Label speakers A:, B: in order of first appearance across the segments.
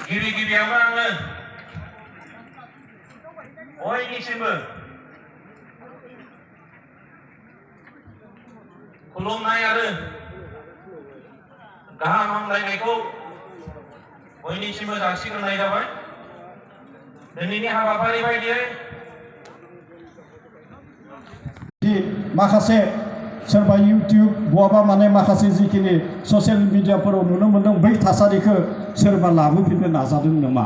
A: गिबि-गिबियावनो आङो बयनिसिमबो खुलुमनाय आरो गाहाम हामलायनायखौ बयनिसिमबो जासिग्रोनाय जाबाय। दिनैनि हाबाफारि बायदियै
B: माखासे सोरबा इउटिउब बहाबा माने माखासे जिखिनि ससियेल मिडियाफोराव नुनो मोनदों बै थासारिखौ सोरबा लाबोफिननो नाजादों नामा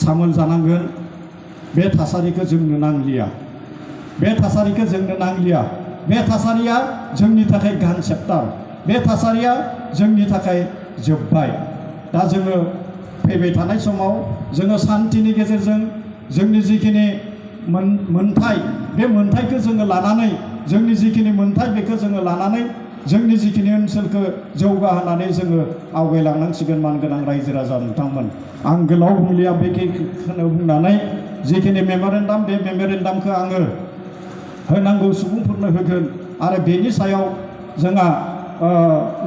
B: सामोल जानांगोन। बे थासारिखौ जोंनो नांलिया, बे थासारिखौ जोंनो नांलिया। बे थासारिया जोंनि थाखाय गान चेप्टार, बे थासारिया जोंनि थाखाय जोब्बाय। दा जोङो फैबाय थानाय समाव जोङो शान्तिनि गेजेरजों जोंनि जिखिनि मोन्थाय, बे मोन्थायखौ जोङो लानानै, जोंनि जिखिनि मोन्थाय बेखौ जोङो लानानै जोंनि जिखिनि ओनसोलखौ जौगाहोनानै जोङो आवगायलांनांसिगोन। मानगोनां रायजो राजा नोंथांमोन, आं गोलाव बुंलिया, बेखिनिखौनो बुंनानै जिखिनि मेम'रेन्डाम, बे मेम'रेन्डामखौ आङो होनांगौ सुबुंफोरनो होगोन। आरो बेनि सायाव जोंहा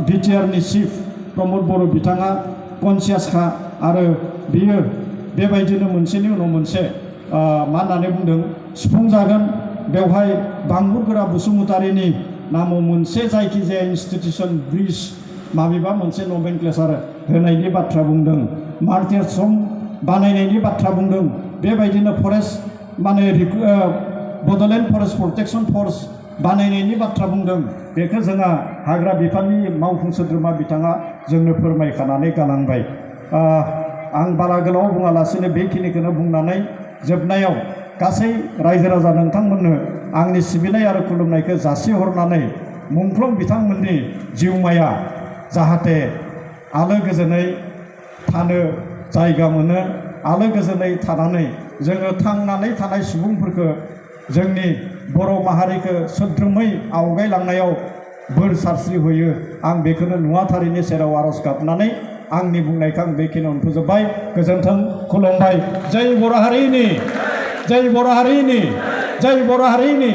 B: बिटिआरनि चिफ प्रमद बर' बिथाङा कनसियासखा, आरो बियो बेबायदिनो मोनसेनि उनाव मोनसे मा होननानै बुंदों सुफुंजागोन। बेवहाय बांबुरगोरा बसुमतारीनि नामाव मोनसे जायखिजाया इन्सटिटिउसन, ब्रिज, माबेबा मोनसे नमेनक्लेचार होनायनि बाथ्रा बुंदों, मार्टियर्सम बानायनायनि बाथ्रा बुंदों। बेबायदिनो फरेस्ट माने बड'लेण्ड फरेस्ट प्रटेक्शन फर्स बानायनायनि बाथ्रा बुंदों। बेखौ जोंहा हाग्रा बिफाननि मावफुं सोद्रोमा बिथाङा जोंनो फोरमायखानानै गालांबाय। आं बारा गोलाव बुङालासिनो बेखिनिखौनो बुंनानै जोबनायाव गासै रायजो राजा नोंथांमोननो आंनि सिबिनाय आरो खुलुमनायखौ जासिहरनानै मुंख्लं बिथांमोननि जिउमाया जाहाथे आलो गोजोनै थानो जायगा मोनो, आलो गोजोनै थानानै जोङो थांनानै थानाय सुबुंफोरखौ, जोंनि बर' माहारिखौ सोद्रोमै आवगायलांनायाव बोर सारस्रि होयो। आं बेखौनो नुवाथारिनि सेराव आर'ज गाबनानै आंनि बुंनायखौ आं बेखिनियावनो फोजोबबाय। गोजोन्थों, खुलुमबाय। जय बर' हारिनि, जय बर' हारिनि, जय बर' हारिनि।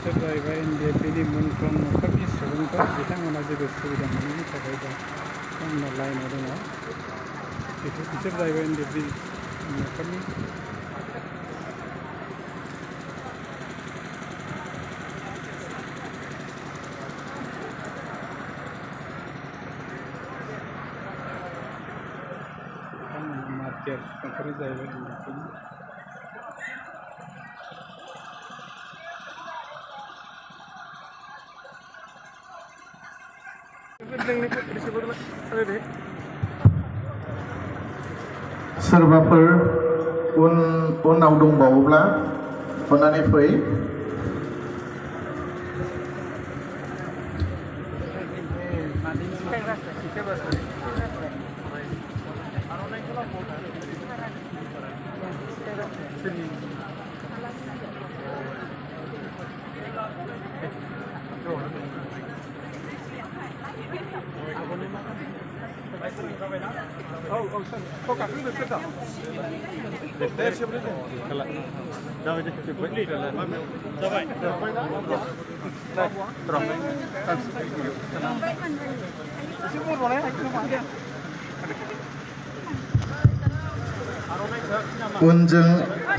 C: जाहैबाय NDFनि मुंख्लं नखरनि सुबुंफोर, बिथांमोना जेबो सुबिदा मोनैनि थाखाय दा बिथांमोना लाइनाव दङ। बिसोर जाहैबाय NDF नखरनि मार्टियार नखरनि जाहैबाय NDFनि।
D: सोरबाफोर उनाव दंबावोब्ला अन्नानै फै। उनजों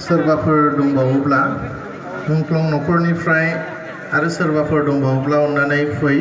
D: सोरबाफोर दंबावोब्ला मुंख्लं नखरनिफ्राय आरो सोरबाफोर दंबावोब्ला अन्नानै फै।